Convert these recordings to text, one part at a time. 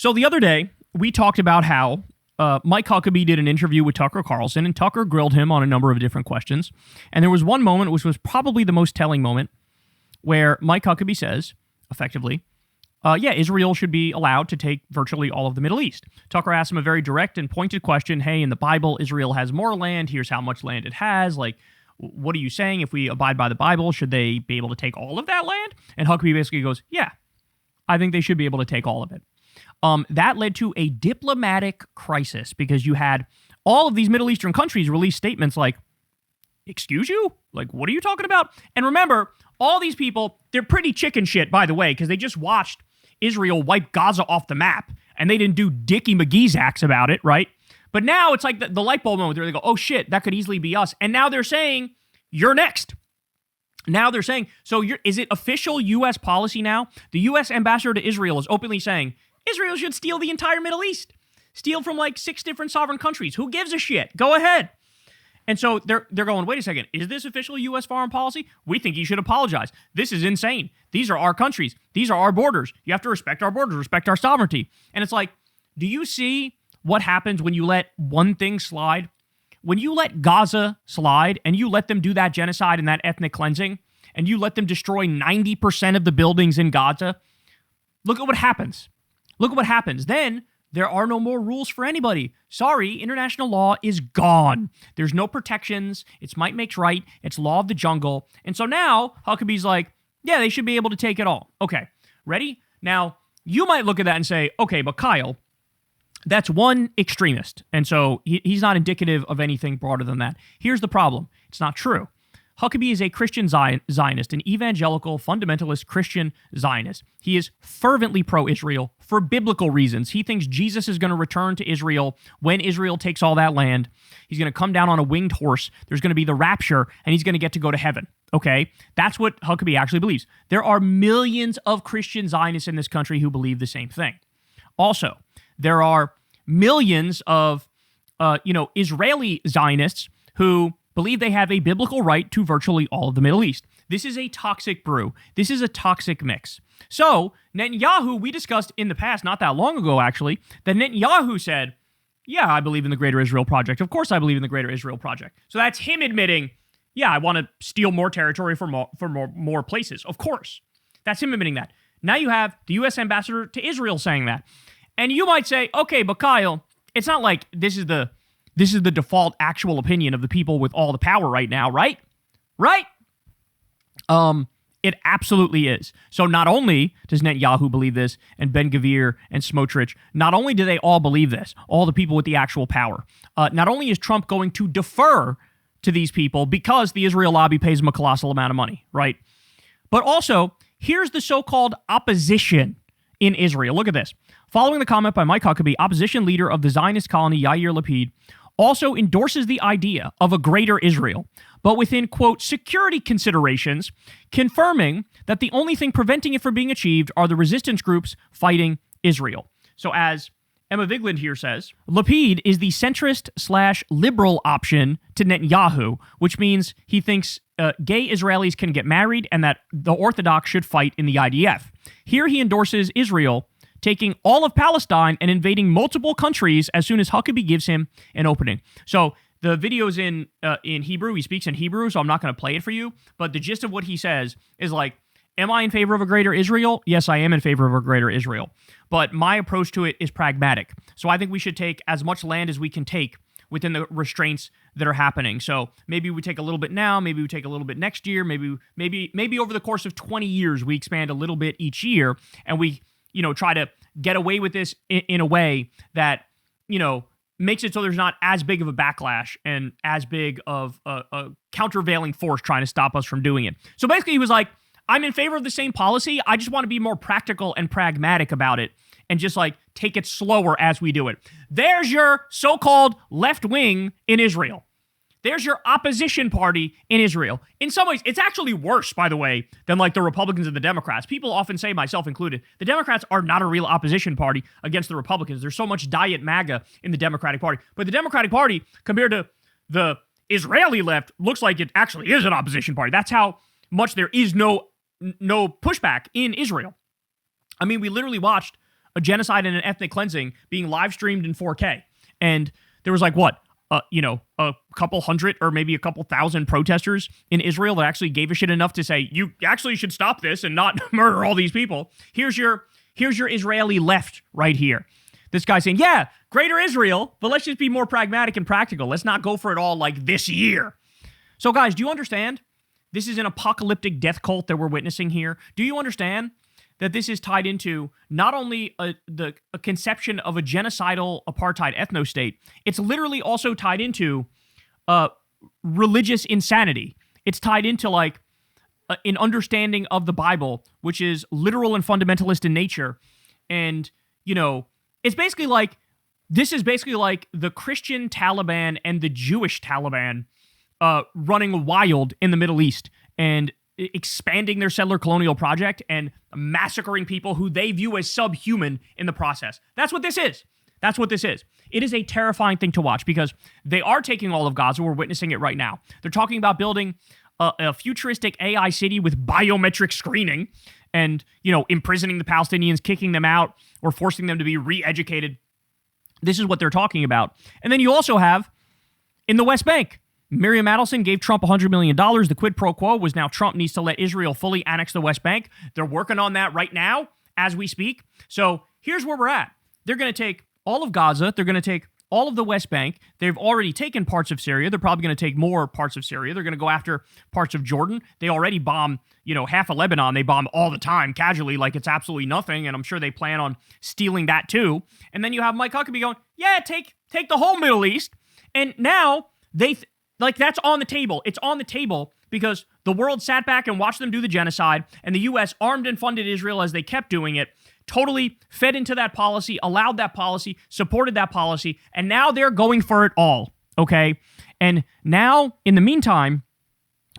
So the other day, we talked about how Mike Huckabee did an interview with Tucker Carlson, and Tucker grilled him on a number of different questions. And there was one moment, which was probably the most telling moment, where Mike Huckabee says, effectively, Israel should be allowed to take virtually all of the Middle East. Tucker asked him a very direct and pointed question. Hey, in the Bible, Israel has more land. Here's how much land it has. Like, what are you saying? If we abide by the Bible, should they be able to take all of that land? And Huckabee basically goes, yeah, I think they should be able to take all of it. That led to a diplomatic crisis because you had all of these Middle Eastern countries release statements like, excuse you? Like, what are you talking about? And remember, all these people, they're pretty chicken shit, by the way, because they just watched Israel wipe Gaza off the map, and they didn't do Dickie McGee's acts about it, right? But now it's like the light bulb moment where they go, oh shit, that could easily be us. And now they're saying, you're next. Now they're saying, is it official U.S. policy now? The U.S. ambassador to Israel is openly saying, Israel should steal the entire Middle East. Steal from like 6 different sovereign countries. Who gives a shit? Go ahead. And so they're going, wait a second, is this official U.S. foreign policy? We think you should apologize. This is insane. These are our countries. These are our borders. You have to respect our borders, respect our sovereignty. And it's like, do you see what happens when you let one thing slide? When you let Gaza slide and you let them do that genocide and that ethnic cleansing, and you let them destroy 90% of the buildings in Gaza, look at what happens. Look at what happens. Then there are no more rules for anybody. Sorry, international law is gone. There's no protections. It's might makes right. It's law of the jungle. And so now Huckabee's like, yeah, they should be able to take it all. Okay, ready? Now, you might look at that and say, okay, but Kyle, that's one extremist. And so he's not indicative of anything broader than that. Here's the problem. It's not true. Huckabee is a Christian Zionist, an evangelical, fundamentalist Christian Zionist. He is fervently pro-Israel for biblical reasons. He thinks Jesus is going to return to Israel when Israel takes all that land. He's going to come down on a winged horse. There's going to be the rapture, and he's going to get to go to heaven. Okay? That's what Huckabee actually believes. There are millions of Christian Zionists in this country who believe the same thing. Also, there are millions of, Israeli Zionists who believe they have a biblical right to virtually all of the Middle East. This is a toxic brew. This is a toxic mix. So Netanyahu, we discussed in the past, not that long ago actually, that Netanyahu said, yeah, I believe in the Greater Israel Project. Of course I believe in the Greater Israel Project. So that's him admitting, yeah, I want to steal more territory for more places. Of course. That's him admitting that. Now you have the U.S. ambassador to Israel saying that. And you might say, okay, but Kyle, it's not like this is the default actual opinion of the people with all the power right now, right? Right? It absolutely is. So not only does Netanyahu believe this, and Ben-Gvir and Smotrich, not only do they all believe this, all the people with the actual power, not only is Trump going to defer to these people because the Israel lobby pays him a colossal amount of money, right? But also, here's the so-called opposition in Israel. Look at this. Following the comment by Mike Huckabee, opposition leader of the Zionist colony Yair Lapid also endorses the idea of a greater Israel, but within, quote, security considerations, confirming that the only thing preventing it from being achieved are the resistance groups fighting Israel. So as Emma Vigeland here says, Lapid is the centrist/liberal option to Netanyahu, which means he thinks gay Israelis can get married and that the Orthodox should fight in the IDF. Here he endorses Israel taking all of Palestine and invading multiple countries as soon as Huckabee gives him an opening. So the video's in Hebrew. He speaks in Hebrew, so I'm not going to play it for you. But the gist of what he says is like, am I in favor of a greater Israel? Yes, I am in favor of a greater Israel. But my approach to it is pragmatic. So I think we should take as much land as we can take within the restraints that are happening. So maybe we take a little bit now, maybe we take a little bit next year, maybe over the course of 20 years, we expand a little bit each year, and we try to get away with this in a way that, makes it so there's not as big of a backlash and as big of a countervailing force trying to stop us from doing it. So basically he was like, I'm in favor of the same policy. I just want to be more practical and pragmatic about it and just like take it slower as we do it. There's your so-called left wing in Israel. There's your opposition party in Israel. In some ways, it's actually worse, by the way, than like the Republicans and the Democrats. People often say, myself included, the Democrats are not a real opposition party against the Republicans. There's so much diet MAGA in the Democratic Party. But the Democratic Party, compared to the Israeli left, looks like it actually is an opposition party. That's how much there is no pushback in Israel. I mean, we literally watched a genocide and an ethnic cleansing being live streamed in 4K. And there was like, what? A couple hundred or maybe a couple thousand protesters in Israel that actually gave a shit enough to say, you actually should stop this and not murder all these people. Here's your Israeli left right here. This guy saying, yeah, greater Israel, but let's just be more pragmatic and practical. Let's not go for it all like this year. So guys, do you understand? This is an apocalyptic death cult that we're witnessing here. Do you understand that this is tied into not only a conception of a genocidal apartheid ethno-state, it's literally also tied into religious insanity. It's tied into like an understanding of the Bible, which is literal and fundamentalist in nature. And, you know, it's basically like, this is basically like the Christian Taliban and the Jewish Taliban running wild in the Middle East and expanding their settler colonial project and massacring people who they view as subhuman in the process. That's what this is. That's what this is. It is a terrifying thing to watch because they are taking all of Gaza. We're witnessing it right now. They're talking about building a futuristic AI city with biometric screening and, you know, imprisoning the Palestinians, kicking them out, or forcing them to be re-educated. This is what they're talking about. And then you also have, in the West Bank, Miriam Adelson gave Trump $100 million. The quid pro quo was now Trump needs to let Israel fully annex the West Bank. They're working on that right now as we speak. So here's where we're at. They're going to take all of Gaza. They're going to take all of the West Bank. They've already taken parts of Syria. They're probably going to take more parts of Syria. They're going to go after parts of Jordan. They already bomb, you know, half of Lebanon. They bomb all the time, casually, like it's absolutely nothing. And I'm sure they plan on stealing that too. And then you have Mike Huckabee going, yeah, take the whole Middle East. And now like, that's on the table. It's on the table because the world sat back and watched them do the genocide, and the U.S. armed and funded Israel as they kept doing it, totally fed into that policy, allowed that policy, supported that policy, and now they're going for it all, okay? And now, in the meantime,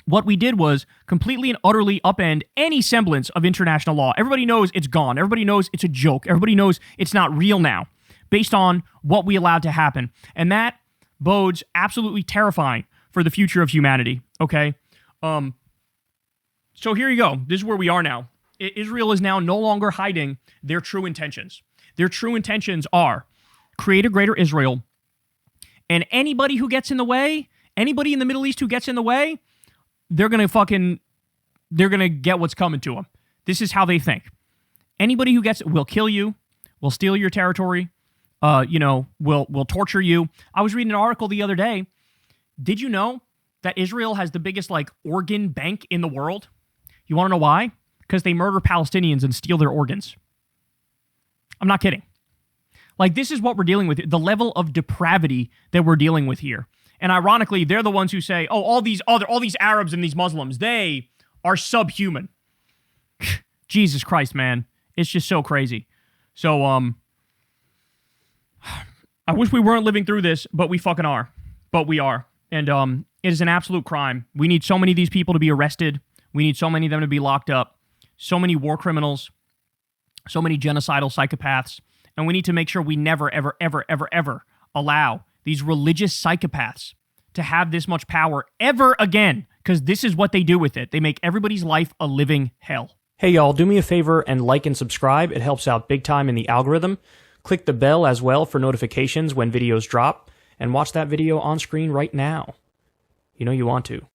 what we did was completely and utterly upend any semblance of international law. Everybody knows it's gone. Everybody knows it's a joke. Everybody knows it's not real now, based on what we allowed to happen. And that bodes absolutely terrifying for the future of humanity, okay? So here you go. This is where we are now. Israel is now no longer hiding their true intentions. Their true intentions are create a greater Israel, and anybody who gets in the way, anybody in the Middle East who gets in the way, they're going to get what's coming to them. This is how they think. Anybody who gets, will kill you, will steal your territory, will torture you. I was reading an article the other day. Did you know that Israel has the biggest, like, organ bank in the world? You want to know why? Because they murder Palestinians and steal their organs. I'm not kidding. Like, this is what we're dealing with. The level of depravity that we're dealing with here. And ironically, they're the ones who say, oh, all these Arabs and these Muslims, they are subhuman. Jesus Christ, man. It's just so crazy. So, I wish we weren't living through this, but we fucking are. But we are. And it is an absolute crime. We need so many of these people to be arrested. We need so many of them to be locked up. So many war criminals. So many genocidal psychopaths. And we need to make sure we never, ever, ever, ever, ever allow these religious psychopaths to have this much power ever again. Because this is what they do with it. They make everybody's life a living hell. Hey, y'all, do me a favor and like and subscribe. It helps out big time in the algorithm. Click the bell as well for notifications when videos drop. And watch that video on screen right now. You know you want to.